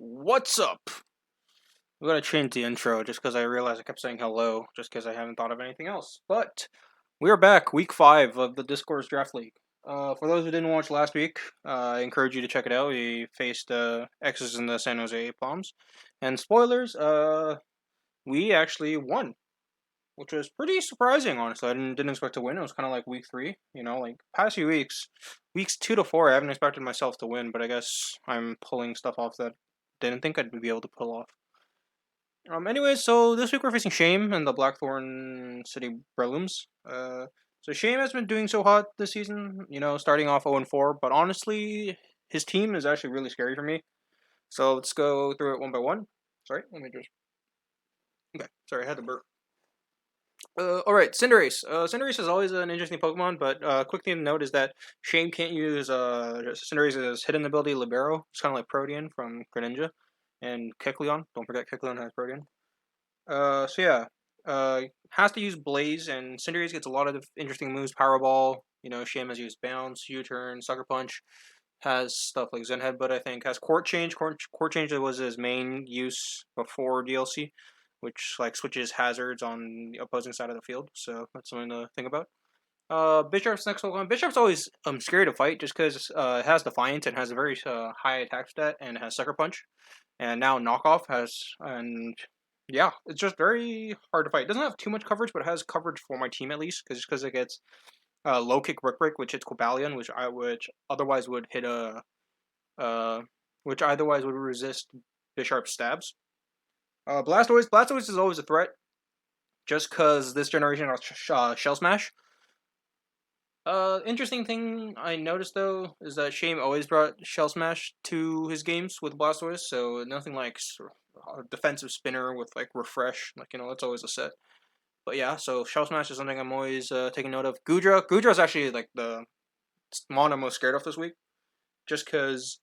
What's up? I'm gonna change the intro just because I realized I kept saying hello, just because I haven't thought of anything else. But we are back, week 5 of the DiscORGs Draft League. For those who didn't watch last week, I encourage you to check it out. We faced X's in the San Jose Palms, and spoilers, we actually won, which was pretty surprising. Honestly, I didn't expect to win. It was kind of like week 3, like past few weeks, weeks 2 to 4. I haven't expected myself to win, but I guess I'm pulling stuff off that didn't think I'd be able to pull off. Anyways, so this week we're facing Shame and the Blackthorn City Brelooms. So Shame has been doing so hot this season, starting off 0-4, but honestly, his team is actually really scary for me. So let's go through it one by one. Sorry, let me just. Okay, sorry, I had to burp. Alright, Cinderace. Cinderace is always an interesting Pokemon, but quick thing to note is that Shame can't use Cinderace's hidden ability Libero. It's kind of like Protean from Greninja. And Kecleon. Don't forget Kecleon has Protean. So yeah, has to use Blaze, and Cinderace gets a lot of interesting moves. Powerball, Shame has used Bounce, U-Turn, Sucker Punch, has stuff like Zen Headbutt, I think, has Court Change. Court Change was his main use before DLC, which like switches hazards on the opposing side of the field, so that's something to think about. Bisharp's next Pokemon. Bisharp's always scary to fight just because it has Defiance and has a very high attack stat and has Sucker Punch. And now Knockoff has, and yeah, it's just very hard to fight. It doesn't have too much coverage, but it has coverage for my team at least, because it gets low kick Brick Break, which hits Cobalion, which otherwise would hit which otherwise would resist Bisharp's stabs. Blastoise is always a threat, just because this generation got Shell Smash. Interesting thing I noticed though is that Shame always brought Shell Smash to his games with Blastoise, so nothing like defensive spinner with like refresh, that's always a set. But yeah, so Shell Smash is something I'm always taking note of. Goodra is actually like the mon I'm most scared of this week, just because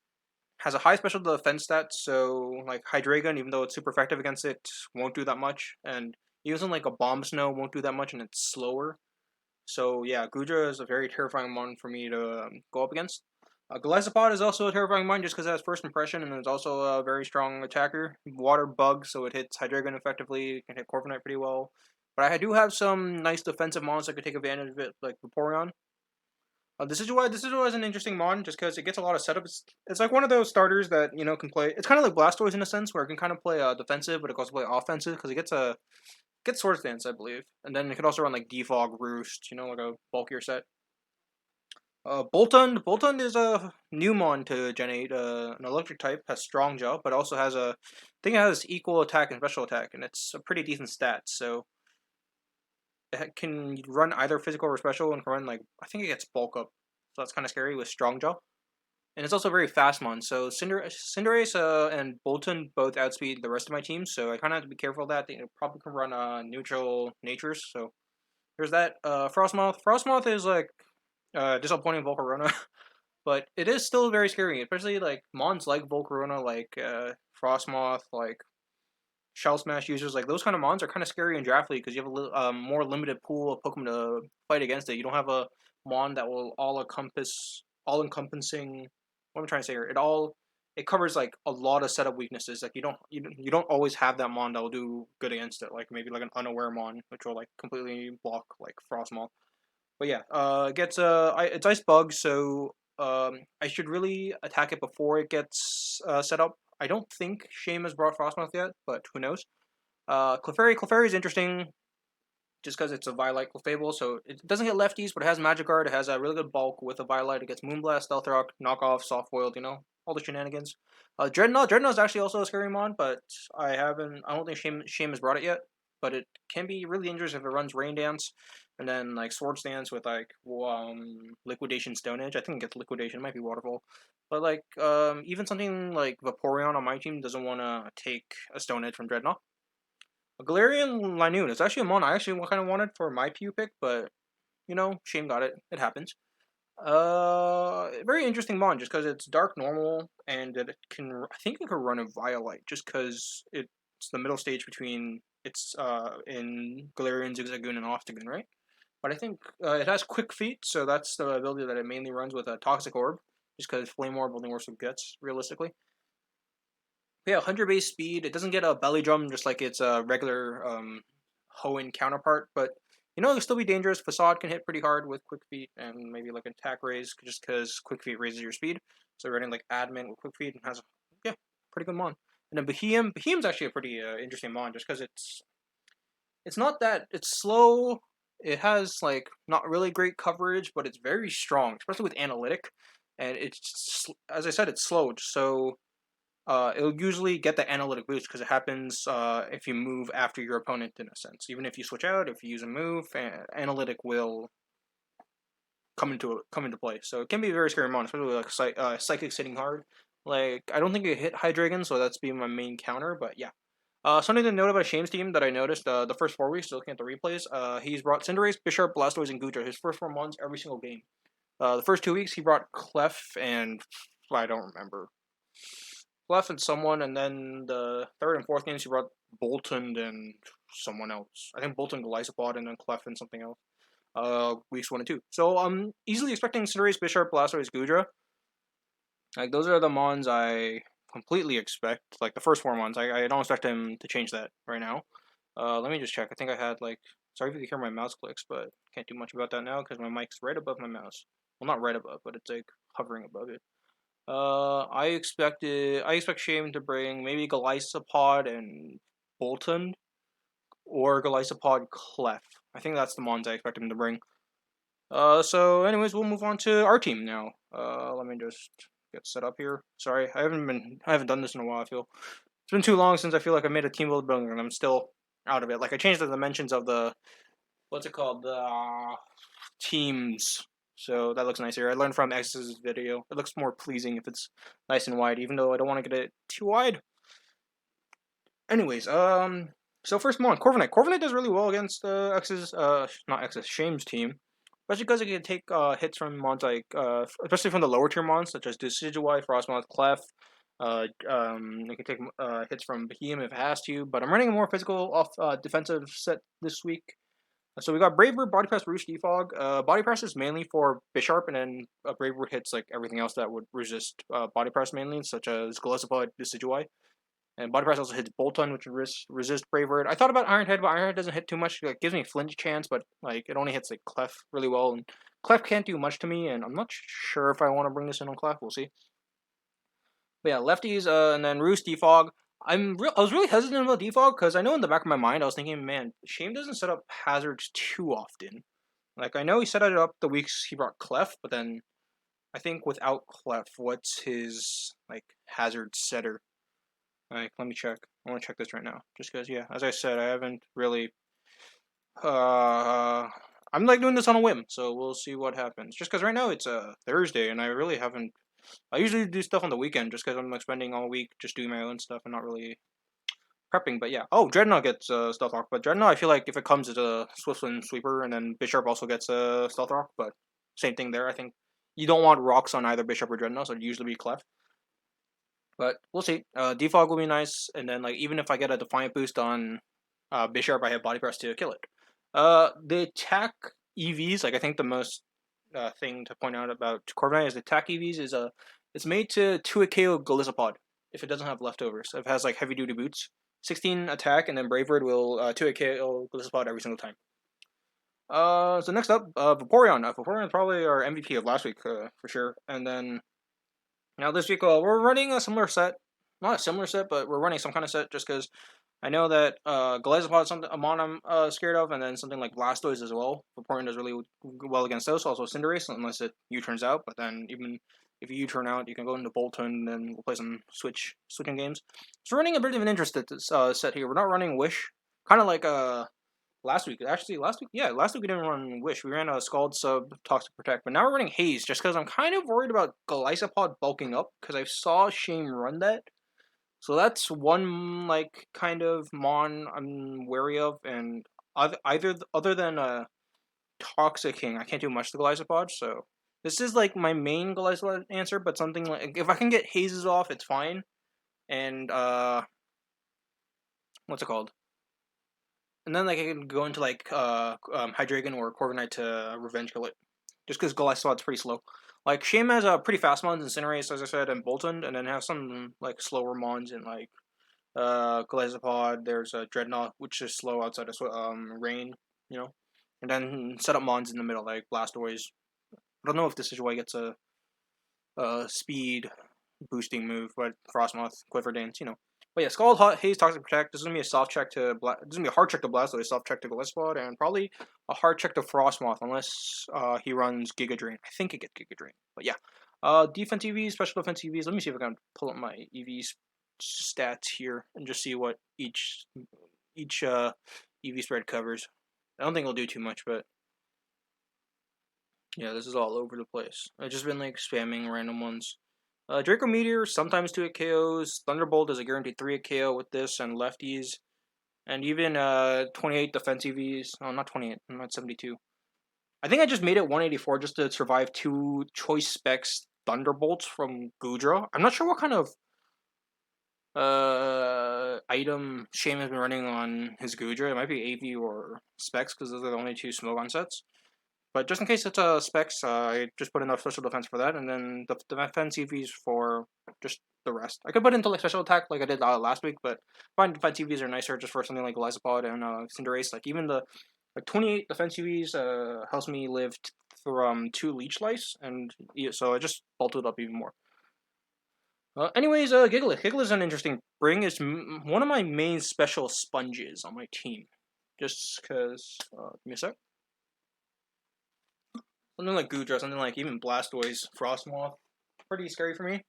has a high special defense stat, so like Hydreigon, even though it's super effective against it, won't do that much, and using like a Bomb Snow won't do that much, and it's slower. So yeah, Goodra is a very terrifying one for me to go up against. Galazapod is also a terrifying one just because it has first impression and it's also a very strong attacker. Water Bug, so it hits Hydreigon effectively. It can hit Corviknight pretty well. But I do have some nice defensive mons that could take advantage of it, like Vaporeon. This is why is an interesting mon, just because it gets a lot of setup. It's like one of those starters that can play. It's kind of like Blastoise in a sense, where it can kind of play defensive, but it can also play offensive because it gets Swords Dance, I believe, and then it could also run like Defog, Roost, like a bulkier set. Boltund is a new mon to Gen 8, an electric type, has strong jaw, but also has I think it has equal attack and special attack, and it's a pretty decent stat, so it can run either physical or special, and can run I think it gets bulk up, so that's kind of scary with strong jaw. And it's also a very fast mon, so Cinderace and Boltund both outspeed the rest of my team, so I kind of have to be careful of that. They probably can run neutral natures, so there's that. Frostmoth is like disappointing Volcarona, but it is still very scary, especially like mons like Volcarona, like Frostmoth, like Shell Smash users. Like those kind of mons are kind of scary in Draft League because you have a more limited pool of Pokemon to fight against it. You don't have a mon that will all encompassing. What am I trying to say here? It covers like a lot of setup weaknesses. Like you don't always have that mon that will do good against it. Like maybe like an unaware mon, which will like completely block like Frostmoth. But yeah, it gets it's Ice Bug, so I should really attack it before it gets set up. I don't think Shame has brought Frostmoth yet, but who knows? Clefairy is interesting just because it's a Violite Clefable, so it doesn't get lefties, but it has Magic Guard. It has a really good bulk with a Violite. It gets Moonblast, Stealth Rock, Knockoff, Soft Boiled, all the shenanigans. Dreadnought is actually also a scary mon, but I don't think Shame has brought it yet. But it can be really dangerous if it runs Rain Dance, and then like Swords Dance with like Liquidation Stone Edge. I think it gets Liquidation. It might be Waterfall, but like even something like Vaporeon on my team doesn't want to take a Stone Edge from Dreadnought. Galarian Linoon is actually a mon I actually kind of wanted for my PU pick, but Shame got it. It happens. Very interesting mon just because it's dark normal and it can. I think it could run a Violite just because it's the middle stage between it's in Galarian, Zigzagoon, and Oftagoon, right? But I think it has quick feet, so that's the ability that it mainly runs with a Toxic Orb, just because Flame Orb only works with Guts, realistically. Yeah, 100 base speed. It doesn't get a belly drum just like its regular Hoenn counterpart, but it'll still be dangerous. Facade can hit pretty hard with quick feet and maybe like attack raise, just because quick feet raises your speed. So running like admin with quick feet and has yeah, pretty good mon. And then Behemoth's actually a pretty interesting mon just because it's not that it's slow. It has like not really great coverage, but it's very strong, especially with analytic. And it's, as I said, it's slow, so it'll usually get the analytic boost because it happens if you move after your opponent in a sense. Even if you switch out, if you use a move, analytic will come into play. So it can be a very scary mon, especially like psychic hitting hard. Like I don't think it hit Hydreigon, so that's being my main counter. But yeah, something to note about Shame's team that I noticed the first 4 weeks, looking at the replays, he's brought Cinderace, Bisharp, Blastoise, and Goodra, his first 4 mons every single game. The first 2 weeks he brought Clef and I don't remember. Clef and someone, and then the third and fourth games he brought Bolton and someone else. I think Bolton, Golisopod, and then Clef and something else. Weeks 1 and 2. So I'm easily expecting Cinderace, Bisharp, Blastoise, Goodra. Like those are the mons I completely expect. Like the first 4 mons, I don't expect him to change that right now. Let me just check. I think I had like. Sorry if you can hear my mouse clicks, but can't do much about that now because my mic's right above my mouse. Well, not right above, but it's like hovering above it. I expect Shame to bring maybe Golisopod and Bolton, or Golisopod Clef. I think that's the mons I expect him to bring. So anyways, we'll move on to our team now. Let me just get set up here. Sorry, I haven't done this in a while. I feel it's been too long since I feel like I made a team build building and I'm still out of it. Like I changed the dimensions of the what's it called, the teams. So that looks nicer. I learned from X's video. It looks more pleasing if it's nice and wide, even though I don't want to get it too wide. Anyways, so first mon, Corviknight. Corviknight does really well against X's, not X's, Shame's team. Especially because it can take hits from mons like, especially from the lower tier mons, such as Decidueye, Frostmoth, Clef. It can take hits from Behemoth if it has to, but I'm running a more physical off defensive set this week. So we got Brave Bird, Body Press, Roost, Defog. Body Press is mainly for Bisharp, and then Brave Bird hits like everything else that would resist Body Press mainly, such as Golisopod, Decidueye. And Body Press also hits Bolton, which resist Brave Bird. I thought about Iron Head, but Iron Head doesn't hit too much. It gives me flinch chance, but like it only hits like Clef really well, and Clef can't do much to me, and I'm not sure if I want to bring this in on Clef. We'll see. But yeah, lefties, and then Roost, Defog. I was really hesitant about Defog because I know in the back of my mind I was thinking, man, Shame doesn't set up hazards too often. Like I know he set it up the weeks he brought Clef, but then I think without Clef, what's his like hazard setter? Like let me check. I want to check this right now, just because yeah, as I said, I haven't really. I'm like doing this on a whim, so we'll see what happens. Just because right now it's a Thursday, and I really haven't. I usually do stuff on the weekend just because I'm like spending all week just doing my own stuff and not really prepping. But yeah, oh, Dreadnought gets Stealth Rock, but Dreadnought I feel like if it comes as a Swiftwind Sweeper, and then Bisharp also gets Stealth Rock, but same thing there. I think you don't want rocks on either Bisharp or Dreadnought, so it'd usually be Clef. But we'll see. Defog will be nice, and then like even if I get a Defiant boost on Bisharp, I have Body Press to kill it. The attack EVs, like I think the most thing to point out about Corviknight is the attack EVs is it's made to 2 KO Golisopod if it doesn't have leftovers. If it has like heavy duty boots, 16 attack, and then Brave Bird will 2 KO Golisopod every single time. So next up, Vaporeon. Vaporeon is probably our MVP of last week for sure. And then now this week, we're running a similar set. Not a similar set, but we're running some kind of set just because I know that Golisopod is something I'm scared of, and then something like Blastoise as well. Vaporeon does really well against those. Also Cinderace, unless it U-turns out. But then even if you U-turn out, you can go into Bolton, and then we'll play some switching games. So we're running a bit of an interesting set here. We're not running Wish, kind of like last week. Actually, last week we didn't run Wish. We ran a Scald Sub Toxic Protect, but now we're running Haze just because I'm kind of worried about Golisopod bulking up because I saw Shame run that. So that's one like kind of mon I'm wary of, and other than Toxic King, I can't do much to Golisopod. So this is like my main Golisopod answer, but something like if I can get Hazes off, it's fine. And what's it called? And then like I can go into like Hydreigon or Corviknight to revenge kill it, just because Golisopod's pretty slow. Like Shame has a pretty fast mons in Cinderace, as I said, and Bolton, and then have some like slower mons in like Gliscopod. There's a Dreadnought, which is slow outside of rain, you know, and then set up mons in the middle like Blastoise. I don't know if this is why it gets a speed boosting move, but Frostmoth, Quiver Dance, you know. But yeah, Scald, Hot, Haze, Toxic Protect. This is gonna be a soft check to this is gonna be a hard check to Blastoise, soft check to Gliscopod, and probably a hard check to Frostmoth unless he runs Giga Drain. I think it gets Giga Drain, but yeah. Defense EVs, special defense EVs. Let me see if I can pull up my EVs stats here and just see what each EV spread covers. I don't think it'll do too much, but yeah, this is all over the place. I've just been like spamming random ones. Draco Meteor, sometimes 2-hit KOs. Thunderbolt is a guaranteed 3-hit KO with this and lefties. And even 28 defense EVs. Oh, not 28, I'm not 72. I think I just made it 184 just to survive 2 choice specs Thunderbolts from Goodra. I'm not sure what kind of item Shane has been running on his Goodra. It might be AV or specs because those are the only 2 Smogon sets. But just in case it's specs, I just put enough special defense for that, and then the defense EVs for just the rest. I could put into like special attack like I did last week, but I find defense EVs are nicer just for something like Gliscopod and Cinderace. Like even the 28 defense EVs helps me live from 2 Leech Lice, and yeah, so I just bolted it up even more. Anyways, Gigalith. Gigalith is an interesting bring. It's one of my main special sponges on my team. Just because, give me a sec. Something like Goodra, something like even Blastoise, Frostmoth. Pretty scary for me.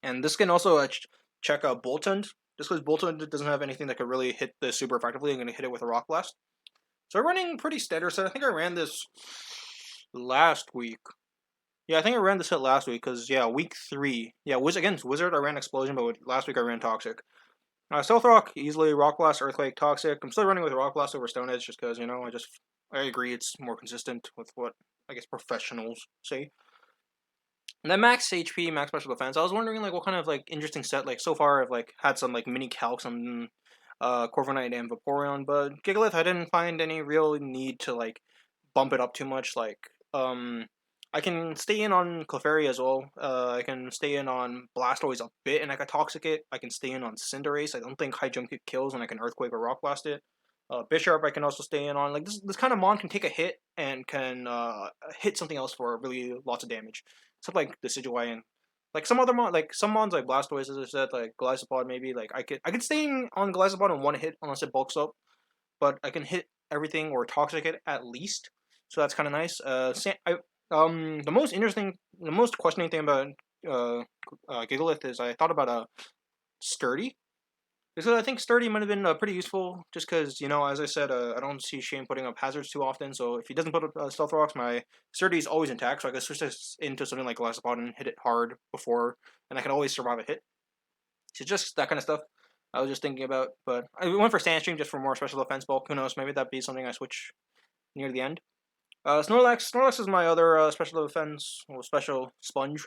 And this can also check Boltund. Just because Boltund doesn't have anything that could really hit this super effectively, I'm going to hit it with a Rock Blast. So I'm running pretty standard set. I think I ran this last week. Yeah, I think I ran this set last week because, yeah, week 3. Yeah, against Wizard, I ran Explosion, but last week I ran Toxic. Stealth Rock, easily Rock Blast, Earthquake, Toxic. I'm still running with Rock Blast over Stone Edge just because, you know, I agree it's more consistent with what, I guess, professionals say. And then max HP, max special defense. I was wondering, like, what kind of, like, interesting set, like, so far I've, like, had some, like, mini calcs on Corviknight and Vaporeon, but Gigalith, I didn't find any real need to, like, bump it up too much. Like, I can stay in on Clefairy as well. I can stay in on Blastoise a bit, and I can Toxic it. I can stay in on Cinderace. I don't think High Jump Kick kills, and I can Earthquake or Rock Blast it. Bisharp, I can also stay in on. Like, this kind of Mon can take a hit and can hit something else for really lots of damage. Except, like, the Decidueye and like some other Mon, like some Mons like Blastoise, as I said, like Gliscopod maybe. Like, I could stay on Gliscopod in one hit unless it bulks up, but I can hit everything or Toxic it at least. So that's kind of nice. The most questioning thing about Gigalith is I thought about a Sturdy. Because I think Sturdy might have been pretty useful, just because, you know, as I said, I don't see Shane putting up hazards too often, so if he doesn't put up Stealth Rocks, my Sturdy is always intact, so I can switch this into something like Gliscopod and hit it hard before, and I can always survive a hit. So just that kind of stuff I was just thinking about, but I went for Sandstream just for more special defense bulk. Who knows, maybe that'd be something I switch near the end. Snorlax is my other special defense, or special sponge.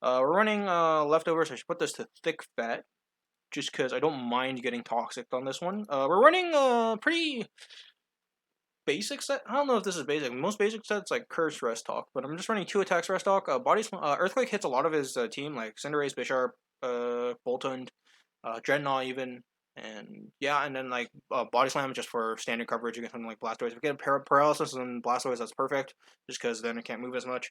We're running leftovers, so I should put this to Thick Fat just because I don't mind getting toxic on this one. We're running a pretty basic set. I don't know if this is basic. Most basic sets like Curse Rest Talk, but I'm just running 2 attacks Rest Talk. Earthquake hits a lot of his team, like Cinderace, Bisharp, Boltund, Dreadnought even, and yeah, and then like Body Slam just for standard coverage against something like Blastoise. If we get Paralysis and Blastoise, that's perfect, just because then it can't move as much.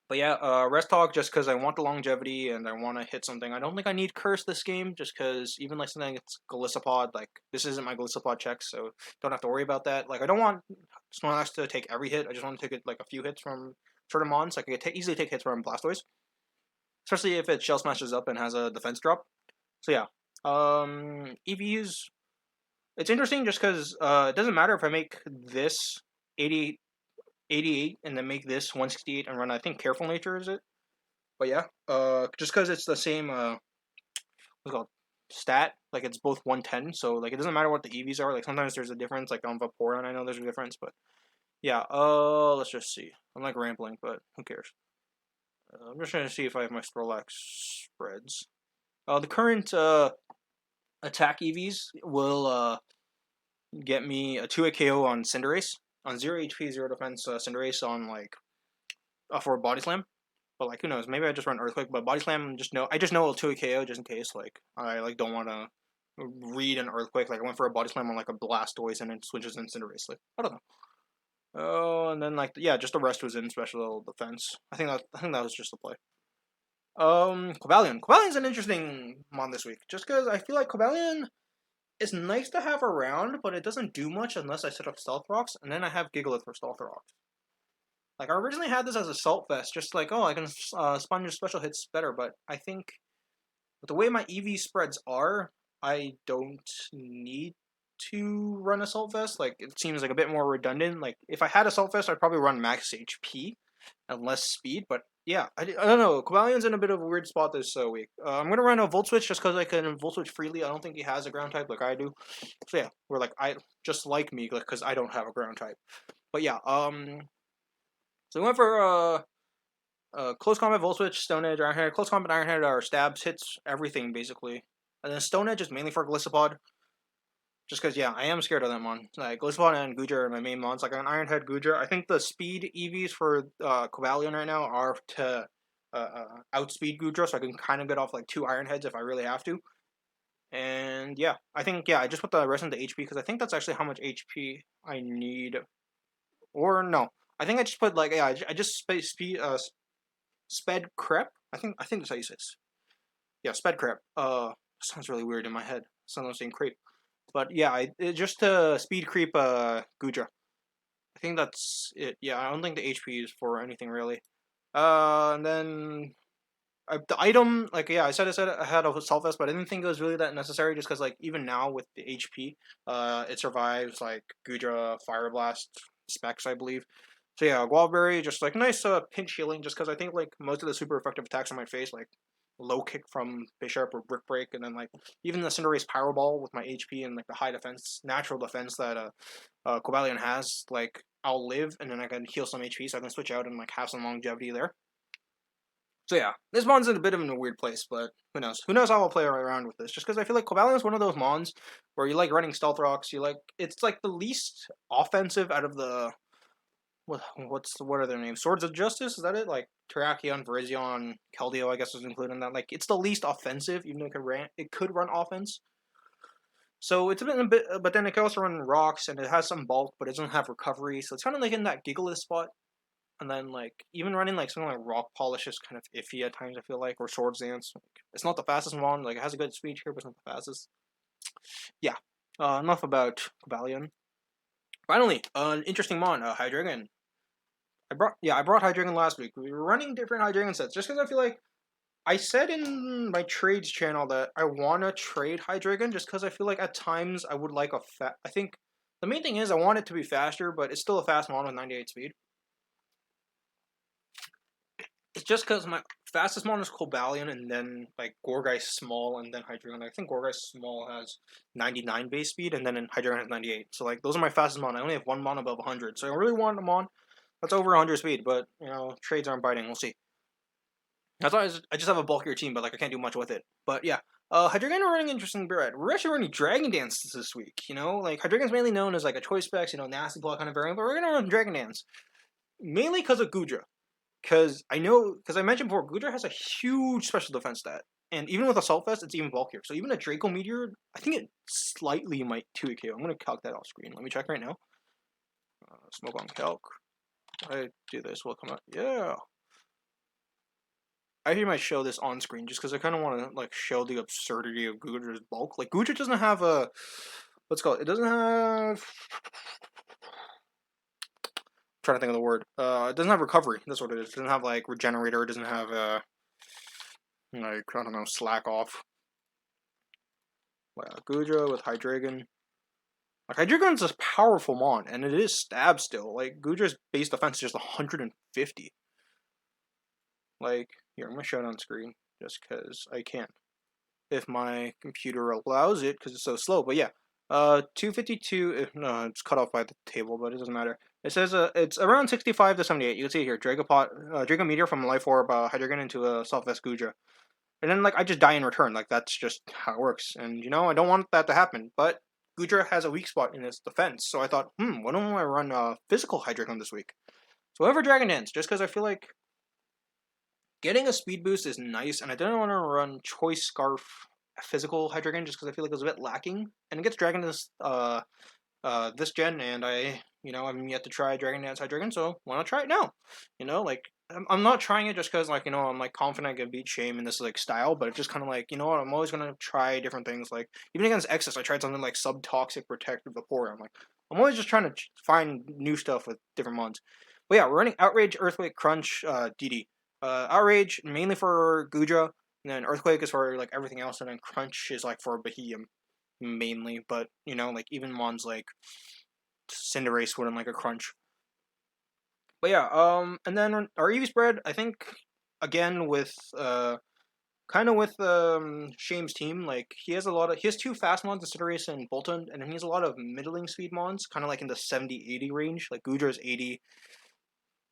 But yeah, Rest Talk just because I want the longevity and I want to hit something. I don't think I need Curse this game just because even like something it's Gliscopod, like this isn't my Gliscopod check, so don't have to worry about that. Like I don't want Snorlax to take every hit. I just want to take it like a few hits from certain mons. So I can easily take hits from Blastoise, especially if it Shell Smashes up and has a defense drop. So yeah, EVs. It's interesting just because it doesn't matter if I make this 88 and then make this 168 and run, I think, Careful Nature is it. But yeah, just because it's the same, what's it called, stat, like it's both 110, so like it doesn't matter what the EVs are. Like sometimes there's a difference, like on Vaporeon, I know there's a difference, but yeah, let's just see. I'm like rambling, but who cares? I'm just trying to see if I have my Snorlax spreads. The current attack EVs will get me a 2-hit KO on Cinderace, on 0 HP, 0 defense Cinderace on like for Body Slam. But like, who knows? Maybe I just run Earthquake, but Body Slam, I just know it'll 2 KO just in case. Like, I like don't want to read an Earthquake. Like, I went for a Body Slam on like a Blastoise and it switches Incinerate. Like, I don't know. Oh, and then like yeah, just the rest was in special defense. I think that was just the play. Cobalion. Cobalion an interesting mon this week, just because I feel like Cobalion is nice to have around, but it doesn't do much unless I set up Stealth Rocks, and then I have Gigalith for Stealth Rocks. Like, I originally had this as a Salt Vest, just like, oh, I can sponge special hits better, but I think with the way my EV spreads are, I don't need to run Assault Vest. Like, it seems like a bit more redundant. Like, if I had Assault Vest, I'd probably run max HP and less speed, but yeah, I don't know. Cobalion's in a bit of a weird spot this week. I'm going to run a Volt Switch just because I can Volt Switch freely. I don't think he has a ground type like I do. So yeah, we're like, just like me, because I don't have a ground type. But yeah, so we went for Close Combat Volt Switch, Stone Edge, Iron Head. Close Combat Iron Head are stabs, hits, everything basically. And then Stone Edge is mainly for Gliscopod. Just because, yeah, I am scared of that mon. Like, Gliscopod and Goodra are my main mons. Like, an Iron Head Goodra. I think the speed EVs for Cobalion right now are to outspeed Goodra, so I can kind of get off, like, 2 Iron Heads if I really have to. And, yeah, I think, yeah, I just put the rest into HP, because I think that's actually how much HP I need. Or, no. I think I just put, like, yeah, I just sped Crep. I think that's how you say it. Yeah, sped Crep. Sounds really weird in my head. Sounds like saying crepe. But yeah, just to speed creep Goodra. I think that's it. Yeah, I don't think the HP is for anything really. And then the item, like yeah, I said I had a Assault Vest, but I didn't think it was really that necessary. Just because like even now with the HP, it survives like Goodra, Fire Blast, Specs, I believe. So yeah, Guavaberry, just like nice pinch healing. Just because I think like most of the super effective attacks on my face, like low kick from Bishop or Brick Break, and then like even the Cinderace Power Ball with my HP and like the high defense, natural defense that Cobalion has, like I'll live and then I can heal some HP, so I can switch out and like have some longevity there. So yeah, this mon's in a bit of a weird place, but who knows? Who knows how I'll play around with this? Just because I feel like Cobalion's one of those mons where you like running Stealth Rocks, you like it's like the least offensive out of the what are their names? Swords of Justice? Is that it? Like Terrakion, Virizion, Keldeo, I guess was included in that. Like it's the least offensive, even though it could run offense. So it's a bit, but then it can also run rocks, and it has some bulk, but it doesn't have recovery. So it's kind of like in that Gigalith spot. And then like even running like something like Rock Polish is kind of iffy at times. I feel like, or Swords Dance. Like, it's not the fastest one. Like it has a good speed here, but it's not the fastest. Yeah. Enough about Cobalion. Finally, an interesting mon, Hydreigon. I brought Hydreigon last week. We were running different Hydreigon sets just because I feel like I said in my trades channel that I want to trade Hydreigon just because I feel like at times I would like I think the main thing is I want it to be faster, but it's still a fast mon with 98 speed. It's just because my fastest mon is Cobalion, and then like Gourgeist Small, and then Hydreigon. I think Gourgeist Small has 99 base speed, and then Hydreigon has 98. So like those are my fastest mon. I only have one mon above 100, so I really want a mon that's over 100 speed. But you know, trades aren't biting. We'll see. That's why I just have a bulkier team, but like I can't do much with it. But yeah, Hydreigon are running interesting bread. We're actually running Dragon Dance this week. You know, like Hydreigon's mainly known as like a choice specs, you know, nasty block kind of variant, but we're gonna run Dragon Dance mainly because of Goodra. Because I mentioned before, Goodra has a huge special defense stat. And even with Assault Vest, it's even bulkier. So even a Draco Meteor, I think it slightly might 2 KO. I'm going to calc that off screen. Let me check right now. Smoke on calc. I do this, will come up. Yeah. I might show this on screen just because I kind of want to like show the absurdity of Goodra's bulk. Like, Goodra doesn't have a... Let's call it. It doesn't have... Trying to think of the word. It doesn't have recovery. That's what it is. It doesn't have like regenerator. It doesn't have like I don't know, slack off. Goodra with Hydreigon. Like Hydreigon's a powerful mon, and it is stab still. Like Goodra's base defense is just 150. Like here, I'm gonna show it on screen just because I can, if my computer allows it, because it's so slow. But yeah, 252. No, it's cut off by the table, but it doesn't matter. It says it's around 65 to 78. You can see here, Draco Meteor from Life Orb, Hydreigon into a Soft Vest Goodra. And then, like, I just die in return. Like, that's just how it works. And, you know, I don't want that to happen. But Goodra has a weak spot in its defense. So I thought, why don't I run Physical Hydreigon this week? So I went for Dragon Dance, just because I feel like Getting a speed boost is nice, and I didn't want to run Choice Scarf physical Hydreigon just because I feel like it was a bit lacking. And it gets Dragon this gen, and I'm yet to try Dragon Dance Hydreigon, so why not try it now? Like I'm not trying it just because like I'm like confident I can beat Shame in this like style, but it's just kind of like I'm always gonna try different things. Like even against Exus, I tried something like Subtoxic Protect with Vaporeon. I'm always just trying to find new stuff with different mons. But yeah, we're running Outrage, Earthquake, Crunch, DD. Outrage mainly for Gudra, and then Earthquake is for like everything else, and then Crunch is like for Beheeyem mainly. But like even mons like Cinderace wouldn't like a Crunch. But yeah, and then our EV spread, I think, again with kind of with Shame's team, like he has two fast mons, Cinderace and Bolton, and then he has a lot of middling speed mons, kind of like in the 70-80 range. Like Gudra's 80,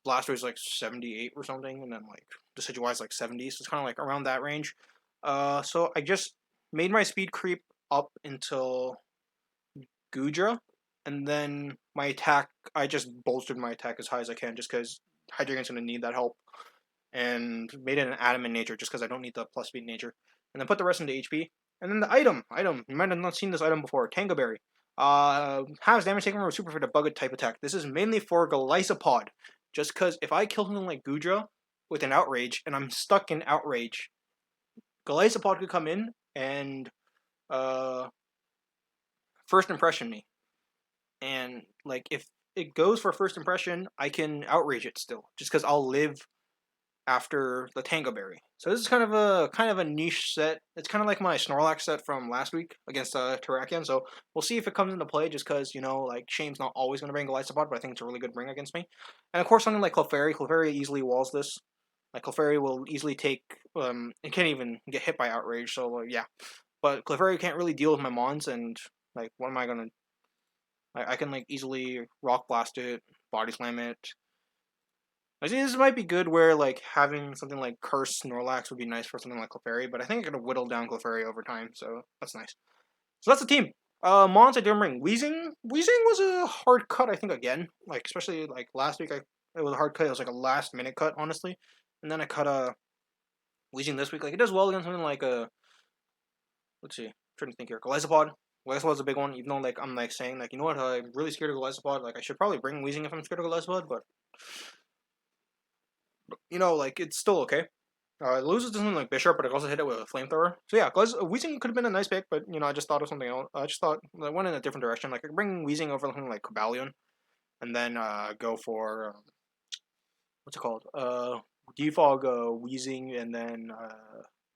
Blastoise like 78 or something, and then like Decidueye's like 70, so it's kind of like around that range. So I just made my speed creep up until Gudra, and then my attack, I just bolstered my attack as high as I can, just because Hydreigon's gonna need that help, and made it an adamant nature, just because I don't need the plus speed nature, and then put the rest into HP. And then the item, you might have not seen this item before, Tango Berry. Has damage taken from a super fit a bug type attack. This is mainly for Golisopod, just because if I kill something like Gudra with an Outrage, and I'm stuck in Outrage, Golisopod could come in and first impression me. And like if it goes for first impression, I can outrage it still, just because I'll live after the Tango Berry. So this is kind of a niche set. It's kind of like my Snorlax set from last week against Terrakion. So we'll see if it comes into play, just because like Shame's not always going to bring Golisopod, but I think it's a really good bring against me. And of course something like Clefairy. Clefairy easily walls this. Like Clefairy will easily take. It can't even get hit by Outrage. So yeah, but Clefairy can't really deal with my Mons, and like what am I gonna? I can like easily Rock Blast it, Body Slam it. I think this might be good where like having something like Curse Snorlax would be nice for something like Clefairy, but I think I could whittle down Clefairy over time, so that's nice. So that's the team. Mons I didn't bring. Weezing was a hard cut, I think, again. Like especially like last week it was a hard cut. It was like a last minute cut, honestly. And then I cut Weezing this week. Like it does well against something like let's see. I'm trying to think here. Golisopod. Golisopod's a big one, even though like I'm like saying like what, I'm really scared of Golisopod. Like I should probably bring Weezing if I'm scared of Golisopod, but like it's still okay. It loses to something like Bishop, but I also hit it with a flamethrower. So yeah, Weezing could have been a nice pick, but I just thought of something else. I just thought I went in a different direction. Like I could bring Weezing over something like Cobalion, and then go for what's it called? Defog Weezing, and then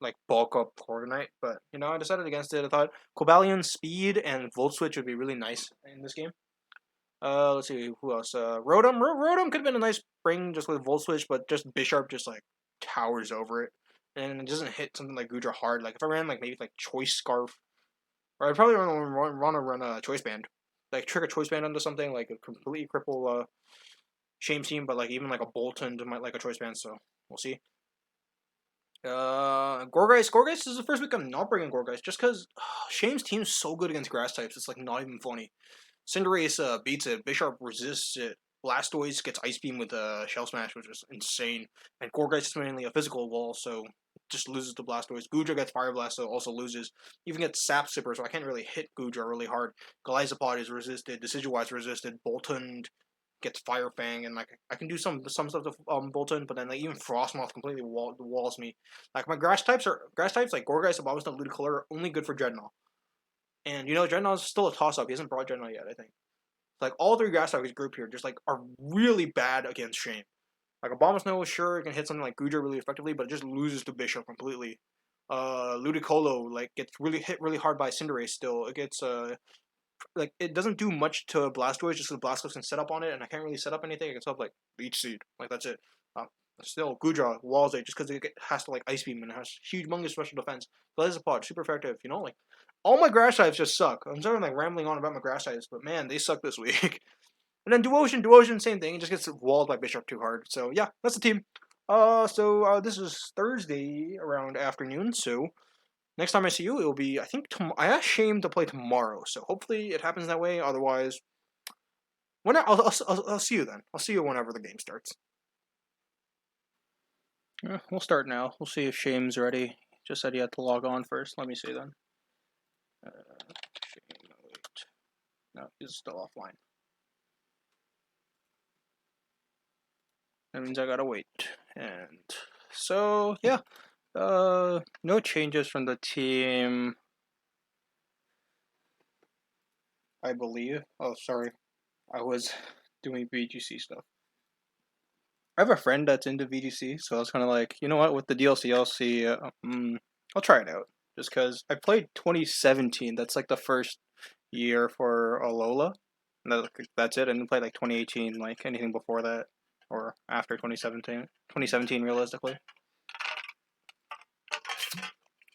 like bulk up Corviknight. But I decided against it. I thought Cobalion speed and Volt Switch would be really nice in this game. Let's see who else. Rotom. Rotom could have been a nice bring just with Volt Switch, but just Bisharp just like towers over it, and it doesn't hit something like Gudra hard. Like if I ran like maybe like Choice Scarf, or I'd probably want to run a Choice Band, like trick a Choice Band onto something like a completely cripple Shame team, but like even like a Bolton might like a Choice Band. So we'll see. Gorgeist is the first week I'm not bringing Gorgeist, just because Shame's team is so good against grass types. It's like not even funny. Cinderace beats it. Bisharp resists it. Blastoise gets Ice Beam with a Shell Smash, which is insane. And Gourgeist is mainly a physical wall, so just loses to Blastoise. Gudra gets Fire Blast, so also loses. Even gets Sap Sipper, so I can't really hit Gudra really hard. Golisopod is resisted. Decidueye is resisted. Bolton gets Fire Fang, and like I can do some stuff to Bolton, but then like even Frostmoth completely walls me. Like my grass types like Gourgeist, Abomasnow, and Ludicolo are only good for Dreadnought. And Dreadnought's still a toss-up. He hasn't brought Dreadnought yet, I think. Like all three grass types group here just like are really bad against Shame. Like Abomasnow sure can hit something like Gudra really effectively, but it just loses to Bishop completely. Ludicolo like gets hit really hard by Cinderace still. It gets like it doesn't do much to Blastoise just because Blastoise can set up on it, and I can't really set up anything. I can set up like Leech Seed, like that's it. Still, Gudra walls it just because it has to like Ice Beam and it has huge, humongous special defense. Golisopod, super effective. Like all my grass types just suck. I'm sorry, I'm like rambling on about my grass types, but man, they suck this week. And then Duocean, same thing. It just gets walled by Bishop too hard. So yeah, that's the team. This is Thursday around afternoon. So next time I see you, it will be I think I asked Shame to play tomorrow. So hopefully it happens that way. Otherwise, I'll see you then. I'll see you whenever the game starts. We'll start now. We'll see if Shame's ready. Just said he had to log on first. Let me see then. Shame, wait. No, he's still offline. That means I gotta wait. And so yeah, no changes from the team, I believe. Oh, sorry, I was doing VGC stuff. I have a friend that's into VGC, so I was kind of like, you know what, with the DLC, I'll try it out. Just because I played 2017, that's like the first year for Alola. And that's it. I didn't play like 2018, like anything before that, or after 2017. 2017, realistically.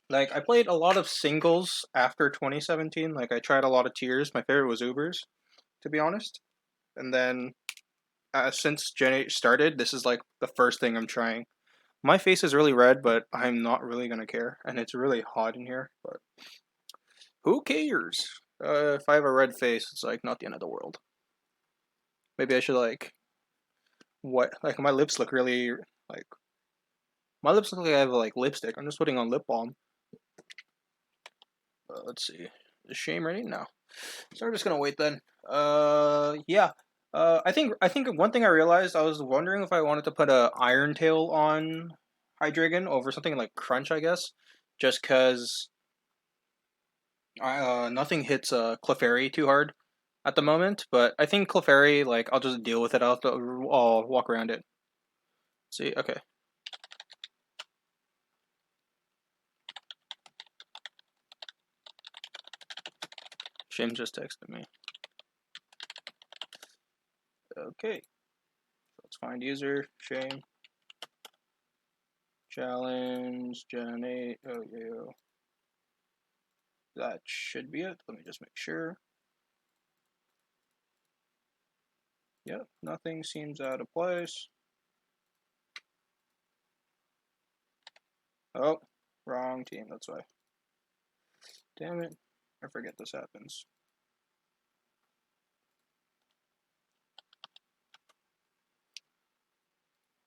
Like, I played a lot of singles after 2017. Like, I tried a lot of tiers. My favorite was Ubers, to be honest. And then, since Gen 8 started, this is like the first thing I'm trying. My face is really red, but I'm not really gonna care. And it's really hot in here, but who cares? If I have a red face, it's like not the end of the world. Maybe I should like what? Like my lips look really like my lips look like I have like lipstick. I'm just putting on lip balm. Let's see. Is Shame ready? No. So we're just gonna wait then. Yeah. I think one thing I realized, I was wondering if I wanted to put a Iron Tail on Hydreigon over something like Crunch, I guess, just because nothing hits Clefairy too hard at the moment. But I think Clefairy, like, I'll just deal with it. I'll walk around it. See, okay. Shame just texted me. Okay. Let's find user, Shame. Challenge, Gen 8, oh yeah. That should be it. Let me just make sure. Yep, nothing seems out of place. Oh, wrong team, that's why. Damn it, I forget this happens.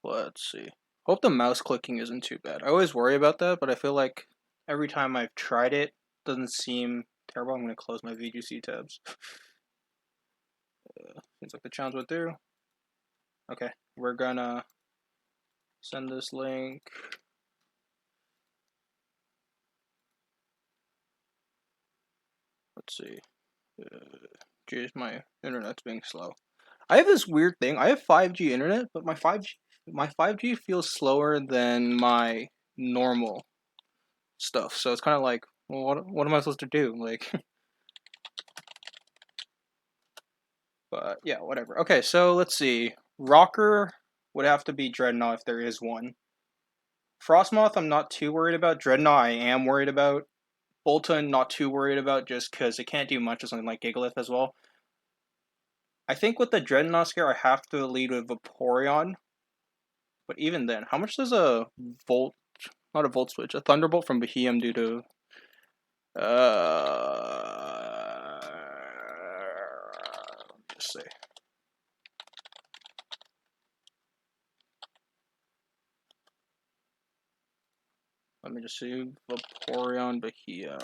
Let's see. Hope the mouse clicking isn't too bad. I always worry about that, but I feel like every time I've tried it, doesn't seem terrible. I'm going to close my VGC tabs. Seems like the challenge went through. Okay, we're gonna send this link. Let's see. Geez, my internet's being slow. I have this weird thing. I have 5G internet, but my 5G feels slower than my normal stuff. So it's kind of like, well, what am I supposed to do? Like, but yeah, whatever. Okay, so let's see. Rocker would have to be Dreadnought if there is one. Frostmoth, I'm not too worried about. Dreadnought, I am worried about. Bolton, not too worried about, just because it can't do much with something like Gigalith as well. I think with the Dreadnought scare, I have to lead with Vaporeon. But even then, how much does a Volt, not a Volt Switch, a Thunderbolt from Behemoth do to... Just say. Let me just see. Vaporeon, Behemoth.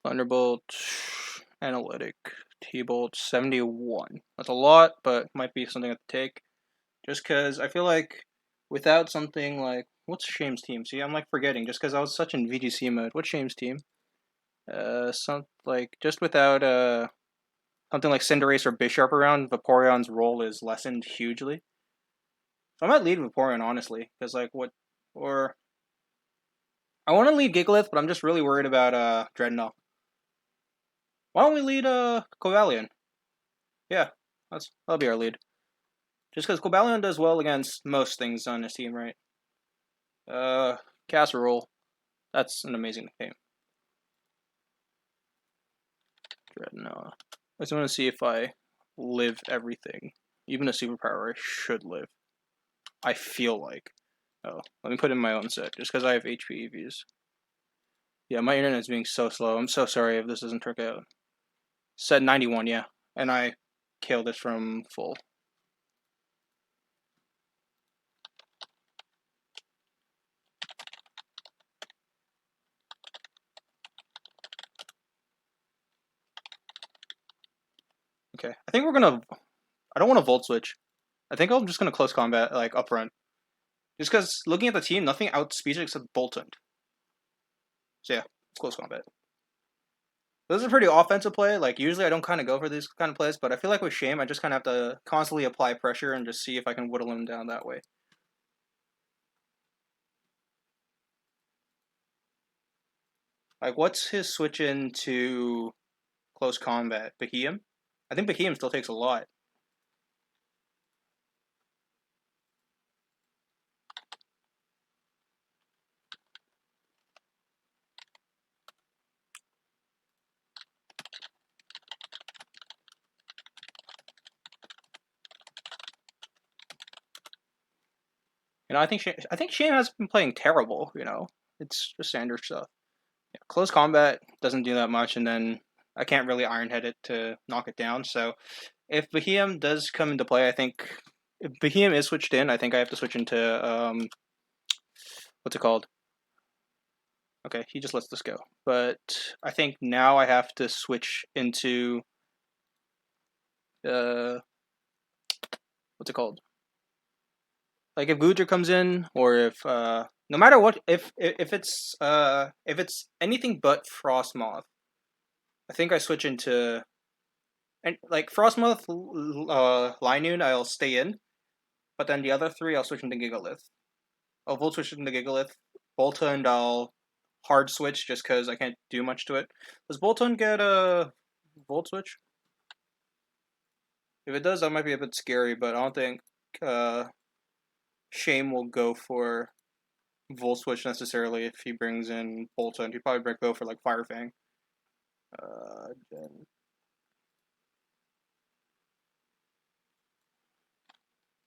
Thunderbolt, Analytic, T-Bolt, 71. That's a lot, but might be something I have to take. Just because I feel like without something like... What's Shame's team? See, I'm like forgetting, just because I was such in VGC mode. What's Shame's team? Just without something like Cinderace or Bisharp around, Vaporeon's role is lessened hugely. So I might lead Vaporeon, honestly, because or I want to lead Gigalith, but I'm just really worried about Dreadnought. Why don't we lead Cobalion? Yeah, that'll be our lead. Just because Cobalion does well against most things on his team, right? Casserole. That's an amazing game. Dreadnought. I just want to see if I live everything. Even a superpower I should live. I feel like. Oh, let me put in my own set, just because I have HP EVs. Yeah, my internet's being so slow. I'm so sorry if this doesn't turn out. Set 91, yeah. And I killed it from full. Okay. I think we're gonna. I don't want to Volt Switch. I think I'm just gonna close combat, like, up front. Just because looking at the team, nothing outspeeds it except Bolton. So yeah, close combat. This is a pretty offensive play. Like, usually I don't kind of go for these kind of plays, but I feel like with Shame, I just kind of have to constantly apply pressure and just see if I can whittle him down that way. Like, what's his switch into close combat? Beheem? I think Beheem still takes a lot. You know, I think Shane has been playing terrible. You know, it's just standard stuff. Yeah, close combat doesn't do that much, and then I can't really iron head it to knock it down. So if Beheem does come into play, I think if Beheem is switched in, I think I have to switch into what's it called? Okay, he just lets this go. But I think now I have to switch into uh what's it called? Like if Gujar comes in, or if no matter what, if it's anything but Frostmoth, I think I switch into and like Frostmoth, Linoon, I'll stay in, but then the other three I'll switch into Gigalith. I'll Volt switch into Gigalith. Bolta and I'll hard switch just because I can't do much to it. Does Bolton get a Volt switch? If it does, that might be a bit scary, but I don't think uh, Shame will go for Volt Switch necessarily if he brings in Bolton. He'd probably go for like Fire Fang. Then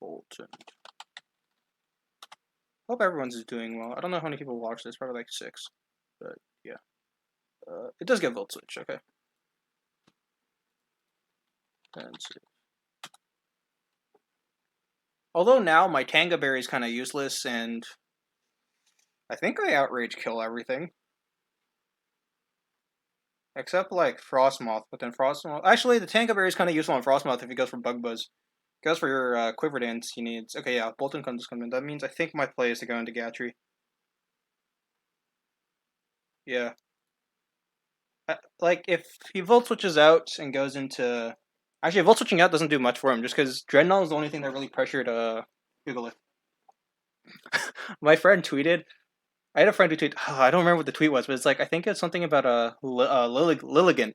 Bolton. Hope everyone's doing well. I don't know how many people watch this, probably like 6. But yeah. It does get Volt Switch, okay. Although now my Tanga Berry is kind of useless, and I think I outrage kill everything. Except like Frostmoth, but then Frostmoth. Actually, the Tanga Berry is kind of useful on Frostmoth if he goes for Bug Buzz. Goes for your Quiver Dance, he needs. Okay, yeah, Bolton comes in. That means I think my play is to go into Gatry. Yeah. Like, if he Volt Switches out and goes into. Actually, Volt Switching out doesn't do much for him, just because Dreadnought is the only thing that really pressured Gigalith. My friend tweeted. I had a friend who tweeted. Oh, I don't remember what the tweet was, but it's like, I think it's something about Lilligant,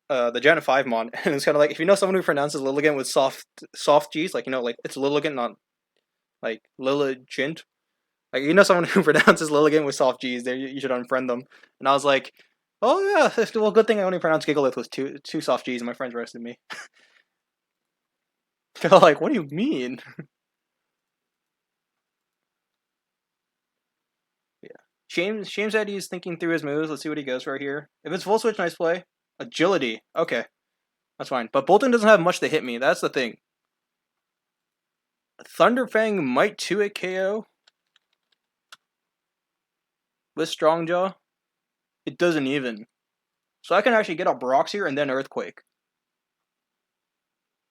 the Gen 5 mon. And it's kind of like, if you know someone who pronounces Lilligant with soft G's, like, you know, like, it's Lilligant, not like Lilligant. Like, you know someone who pronounces Lilligant with soft G's, there you should unfriend them. And I was like, oh yeah, well, good thing I only pronounced Gigalith with two soft G's, and my friends roasted me. They're like, what do you mean? Yeah. Shame said he's thinking through his moves. Let's see what he goes for here. If it's full switch, nice play. Agility. Okay. That's fine. But Bolton doesn't have much to hit me. That's the thing. Thunderfang might 2-hit KO with Strongjaw. It doesn't even. So I can actually get up Rocks here and then Earthquake.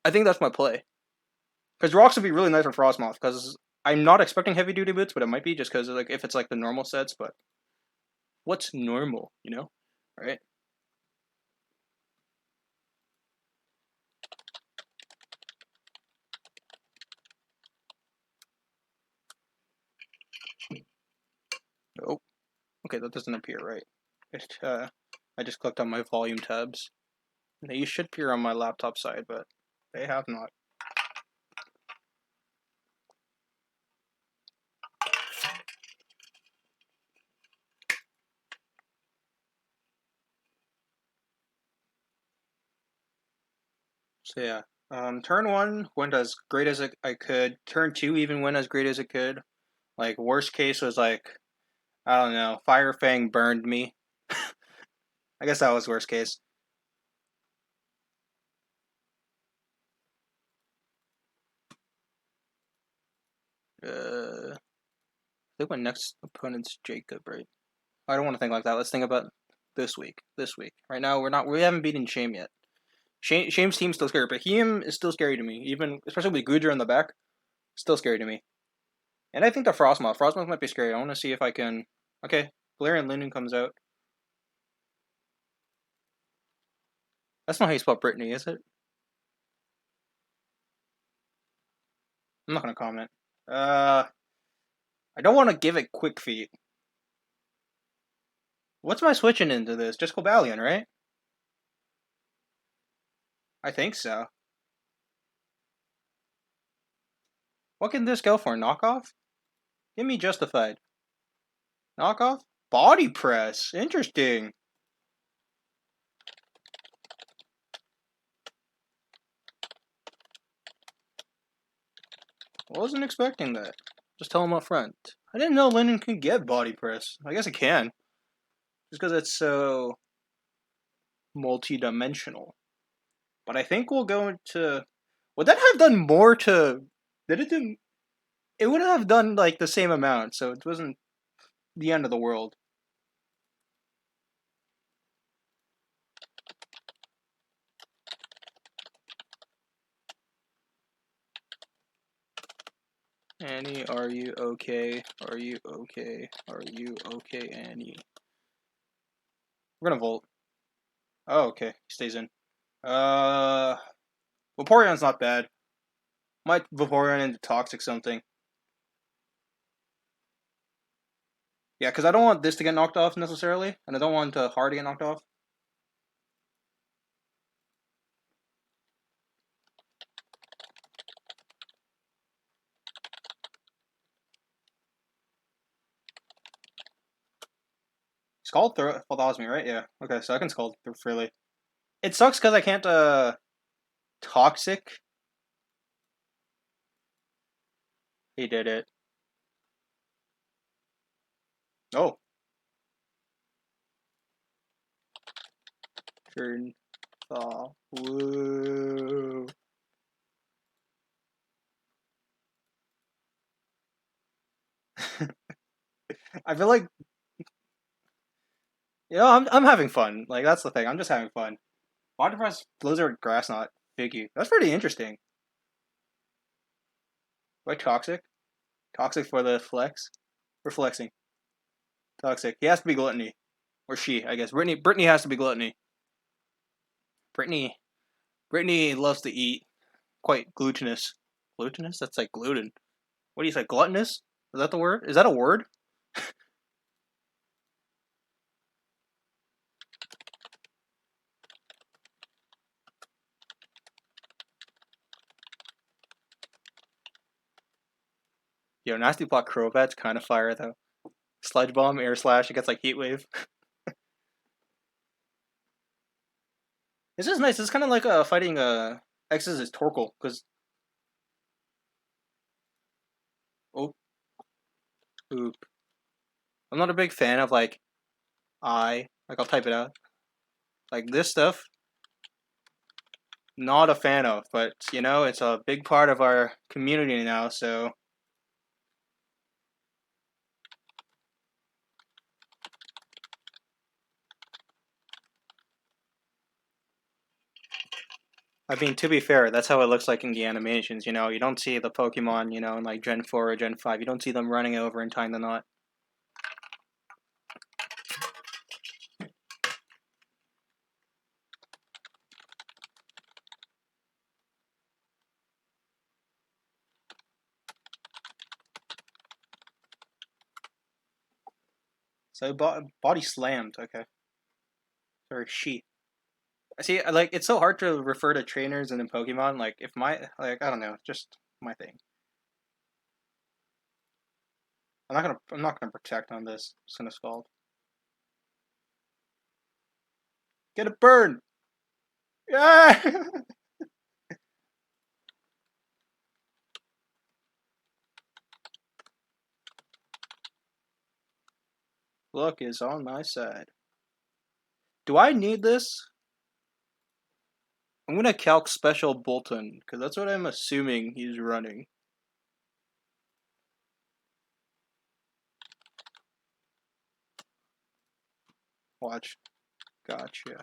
I think that's my play. Because Rocks would be really nice for Frostmoth, because I'm not expecting heavy duty boots, but it might be just because like if it's like the normal sets, but what's normal, you know? Right? Oh. Okay, that doesn't appear right. I just clicked on my volume tabs. They should appear on my laptop side, but they have not. So yeah, turn 1 went as great as I could. Turn 2 even went as great as it could. Like, worst case was like, I don't know, Fire Fang burned me. I guess that was worst case. I think my next opponent's Jacob, right? I don't want to think like that. Let's think about this week. This week. Right now, we haven't beaten Shame yet. Shame's team's still scary, but Hiem is still scary to me, even especially with Gudra in the back. Still scary to me. And I think the Frostmoth. Frostmoth might be scary. I want to see if I can. Okay, Galarian Linden comes out. That's not how you spell Brittany, is it? I'm not gonna comment. I don't want to give it Quick Feet. What's my switching into this? Just Cobalion, right? I think so. What can this go for? Knockoff? Give me Justified. Knockoff? Body Press. Interesting. Wasn't expecting that. Just tell him up front. I didn't know Linden could get Body Press. I guess it can. Just because it's so multi-dimensional. But I think we'll go into... Would that have done more to... Did it do... It would have done, like, the same amount, so it wasn't the end of the world. Annie, are you okay? Are you okay? Are you okay, Annie? We're gonna Volt. Oh, okay. He stays in. Vaporeon's not bad. Might Vaporeon into Toxic something. Yeah, because I don't want this to get knocked off necessarily, and I don't want Hard to get knocked off. Scald throw follows me, right? Yeah. Okay, so I can Scald freely. It sucks because I can't Toxic. He did it. Oh. Turn thaw. Woo. I feel like I'm having fun. Like that's the thing. I'm just having fun. Body Press Blizzard Grass Knot Figgy. That's pretty interesting. Why Toxic? Toxic for the flex? We're flexing. Toxic. He has to be Gluttony. Or she, I guess. Brittany has to be Gluttony. Brittany loves to eat. Quite glutinous. Glutinous? That's like gluten. What do you say? Gluttonous? Is that the word? Is that a word? Yo, Nasty Plot Crobat's kind of fire though. Sludge Bomb, Air Slash, it gets like Heat Wave. This is nice. It's kind of like fighting X's is Torkoal, because oh, oop. I'm not a big fan of like I'll type it out. Like this stuff, not a fan of, but you know, it's a big part of our community now, so I mean, to be fair, that's how it looks like in the animations. You know, you don't see the Pokemon, you know, in like Gen 4 or Gen 5. You don't see them running over and tying the knot. So body slammed. Okay, or she. I see. Like it's so hard to refer to trainers and in Pokemon. Like if I don't know, just my thing. I'm not gonna protect on this. I'm just gonna Scald. Get a burn. Yeah. Luck is on my side. Do I need this? I'm gonna calc Special Bolton because that's what I'm assuming he's running. Watch. Gotcha.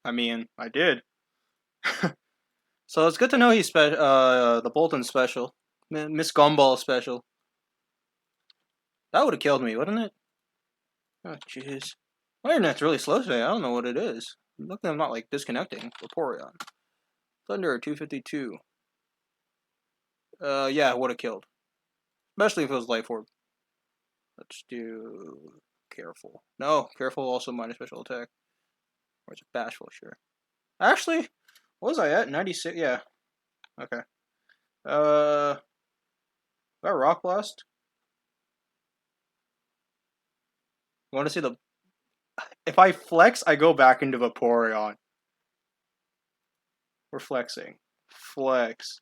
I mean, I did. So it's good to know he's the Bolton special. Miss Gumball special. That would have killed me, wouldn't it? Oh, jeez. My internet's really slow today. I don't know what it is. Luckily, I'm not, like, disconnecting. Vaporeon. Thunder 252. Yeah, would have killed. Especially if it was Life Orb. Let's do... Careful. No, Careful also minus special attack. Or is it Bashful? Sure. Actually, what was I at? 96? Yeah. Okay. That Rock Blast? You want to see the... If I flex, I go back into Vaporeon. We're flexing. Flex.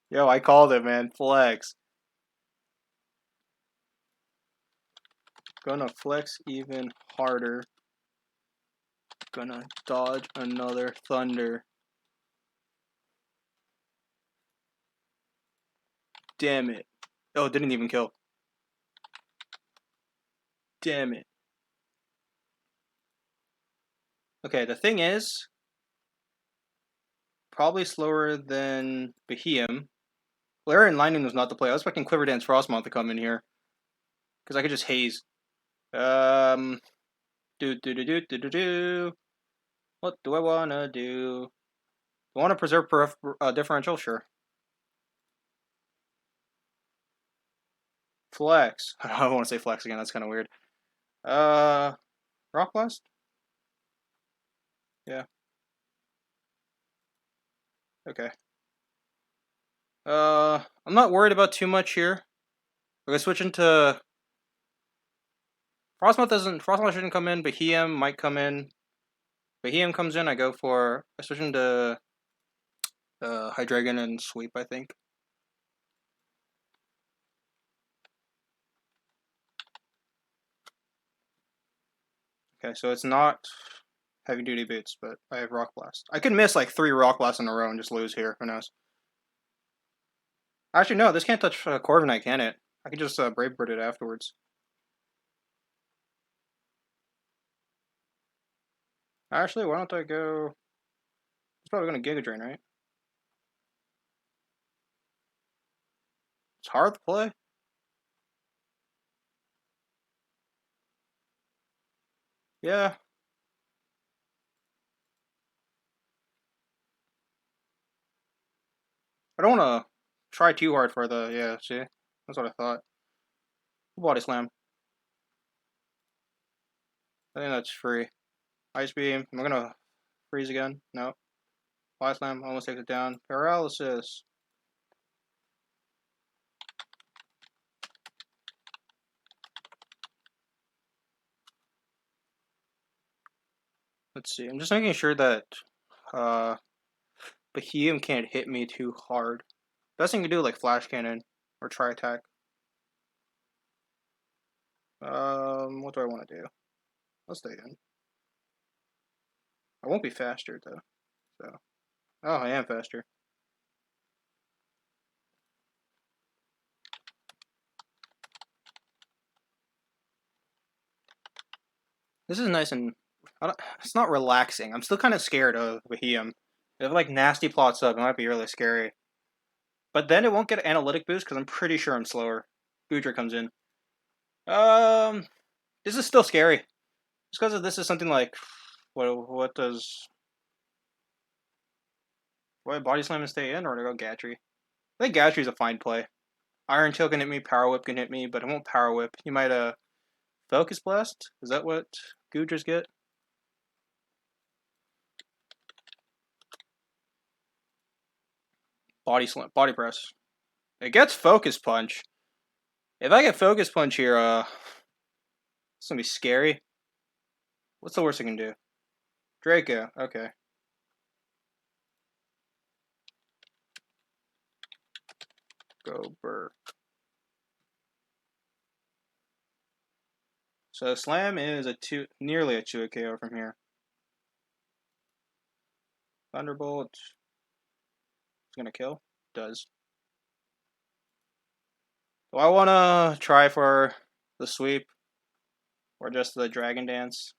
Yo, I called it, man. Flex. Gonna flex even harder. Gonna dodge another Thunder. Damn it. Oh, didn't even kill. Damn it. Okay, the thing is, probably slower than Beheeyem. Galarian Lightning was not the play. I was expecting Quiver Dance Frostmoth to come in here. Because I could just haze. Do. What do I wanna do? I want to preserve differential? Sure. Flex. I don't want to say flex again. That's kind of weird. Rock Blast? Yeah. Okay. I'm not worried about too much here. We're gonna switch into Frostmoth shouldn't come in, Beheeyem might come in. Beheeyem comes in, I switch into Hydreigon and Sweep, I think. Okay, so it's not heavy duty boots, but I have Rock Blast. I could miss like 3 Rock Blasts in a row and just lose here. Who knows? Actually, no, this can't touch Corviknight, can it? I could just Brave Bird it afterwards. Actually, why don't I go... It's probably going to Giga Drain, right? It's hard to play. Yeah. I don't want to try too hard for the... Yeah, see? That's what I thought. Body Slam. I think that's free. Ice Beam. Am I going to freeze again? No. Body Slam almost takes it down. Paralysis. Let's see. I'm just making sure that Beheeyem can't hit me too hard. Best thing to do, like Flash Cannon or Tri Attack. What do I want to do? Let's stay in. I won't be faster though. So, oh, I am faster. This is nice and it's not relaxing. I'm still kind of scared of Beheeyem. If like nasty plots up, it might be really scary. But then it won't get an analytic boost because I'm pretty sure I'm slower. Boudre comes in. This is still scary. Just because this is something like, what does... What, Body Slam and stay in, or do I go Gatry? I think Gatry's a fine play. Iron Tail can hit me, Power Whip can hit me, but it won't Power Whip. You might, Focus Blast? Is that what Goodras get? Body Slam, Body Press. It gets Focus Punch. If I get Focus Punch here, it's gonna be scary. What's the worst I can do? Draco, okay. Go Burr. So Slam is nearly a 2 KO from here. Thunderbolt. It's gonna kill. Does. Do I wanna try for the sweep, or just the dragon dance.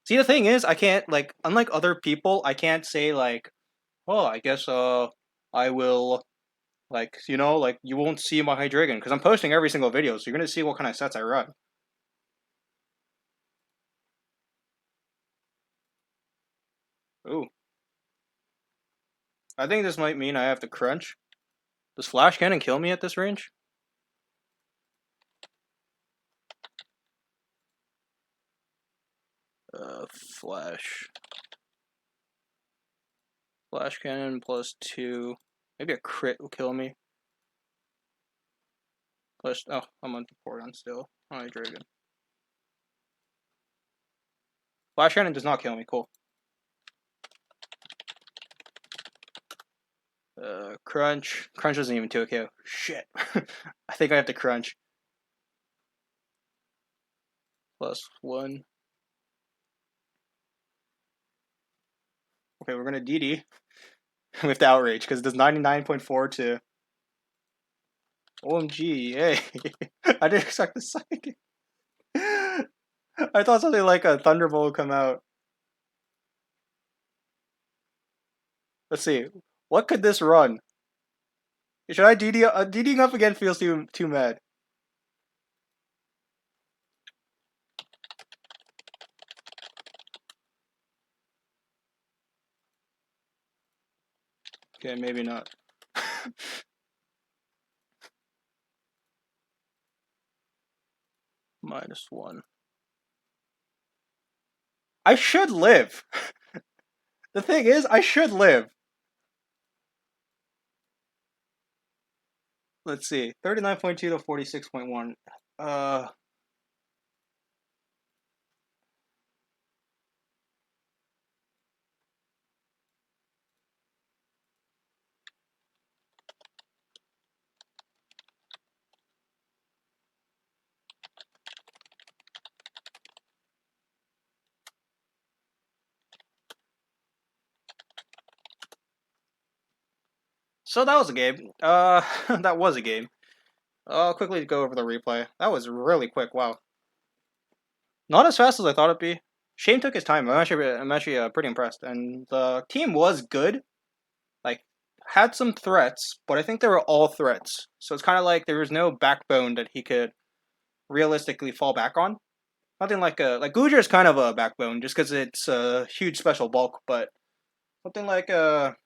See, the thing is, I can't like unlike other people, I can't say like, oh, I guess I will like like you won't see my Hydreigon because I'm posting every single video, so you're gonna see what kind of sets I run. Ooh, I think this might mean I have to crunch. Does Flash Cannon kill me at this range? Flash. Flash Cannon +2. Maybe a crit will kill me. Plus, oh, I'm on Porygon still. Oh, Dragon. Flash Cannon does not kill me. Cool. Crunch. Crunch isn't even 2 KO. Shit. I think I have to crunch. +1. Okay, we're gonna DD with the outrage because it does 99.4 to. OMG, hey. I didn't expect the psychic. I thought something like a Thunderbolt would come out. Let's see. What could this run? Should I DD? DDing up again feels too mad. Okay, maybe not. -1. I should live. The thing is, I should live. Let's see. 39.2 to 46.1. So that was a game. That was a game. I'll quickly go over the replay. That was really quick. Wow. Not as fast as I thought it'd be. Shane took his time. I'm actually pretty impressed. And the team was good. Like, had some threats, but I think they were all threats. So it's kind of like there was no backbone that he could realistically fall back on. Nothing like Gujar is kind of a backbone just because it's a huge special bulk, but something like what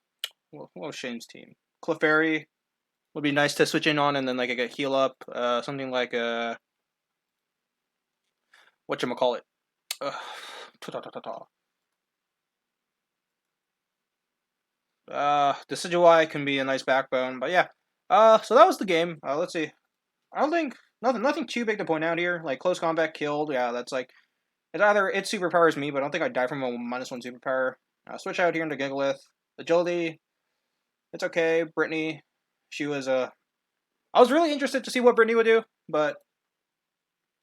was Shane's team? Clefairy would be nice to switch in on, and then like a heal up. Something like whatchamacallit. Decidueye can be a nice backbone, but yeah. So that was the game. Let's see. I don't think nothing too big to point out here. Like close combat killed. Yeah, that's like it's either it superpowers me, but I don't think I'd die from a -1 superpower. Switch out here into Gigalith. Agility. It's okay. Brittany. She was I was really interested to see what Brittany would do, but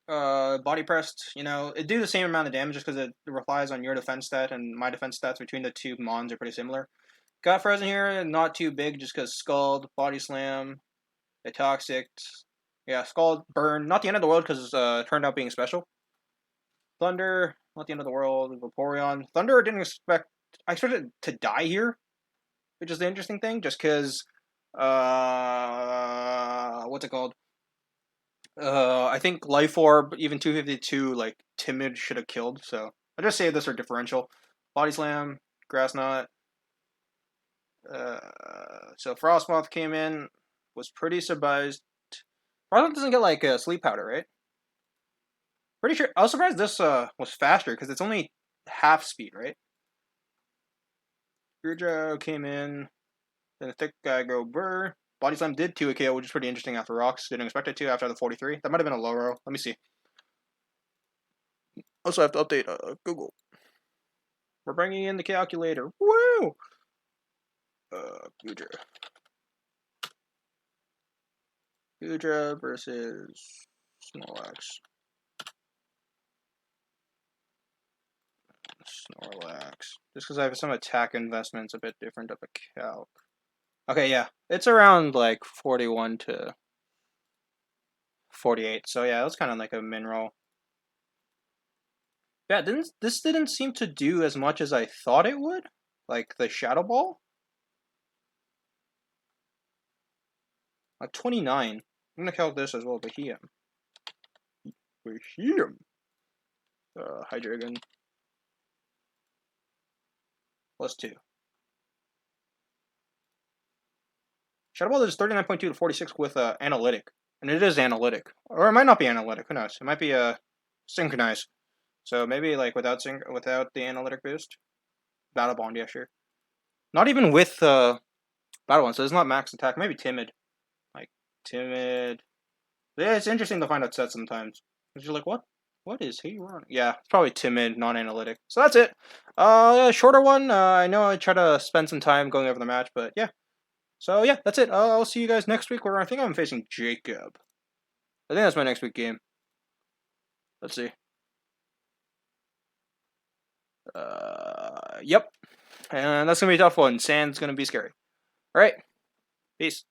body pressed, it do the same amount of damage just because it relies on your defense stat and my defense stats between the two mons are pretty similar. Got frozen here, not too big just because Scald, Body Slam, a Toxic. Yeah, Scald, Burn. Not the end of the world because it turned out being special. Thunder, not the end of the world. Vaporeon. Thunder, I expected to die here, which is the interesting thing, just because, what's it called? I think Life Orb, even 252, like, Timid should have killed, so I just say this are differential. Body Slam, Grass Knot. So Frostmoth came in, was pretty surprised. Frostmoth doesn't get, like, a Sleep Powder, right? Pretty sure, I was surprised this was faster, because it's only half speed, right? Beardrow came in, then the Thick Guy go Burr. Body Slam did 2 KO, which is pretty interesting after Rocks. Didn't expect it to after the 43. That might have been a low row. Let me see. Also, I have to update Google. We're bringing in the calculator. Woo! Gudra. Gudra versus Snorlax. Snorlax. Just because I have some attack investments a bit different of a calc. Okay, yeah. It's around like 41 to 48. So yeah, that's kind of like a min roll. Yeah, this didn't seem to do as much as I thought it would. Like the Shadow Ball. Like 29. I'm gonna count this as well, Behem. Behem. Hydreigon. +2. Shadow Ball is 39.2 to 46 with analytic. And it is analytic. Or it might not be analytic, who knows? It might be synchronized. So maybe like without the analytic boost. Battle Bond, yeah, sure. Not even with Battle Bond, so it's not max attack, maybe timid. Like timid. Yeah, it's interesting to find out sets sometimes. Because you're like, what is he running? Yeah, it's probably timid, non-analytic. So that's it. Shorter one. I know I try to spend some time going over the match, but yeah. So yeah, that's it. I'll see you guys next week where I think I'm facing Jacob. I think that's my next week game. Let's see. Yep. And that's gonna be a tough one. Sand's gonna be scary. Alright. Peace.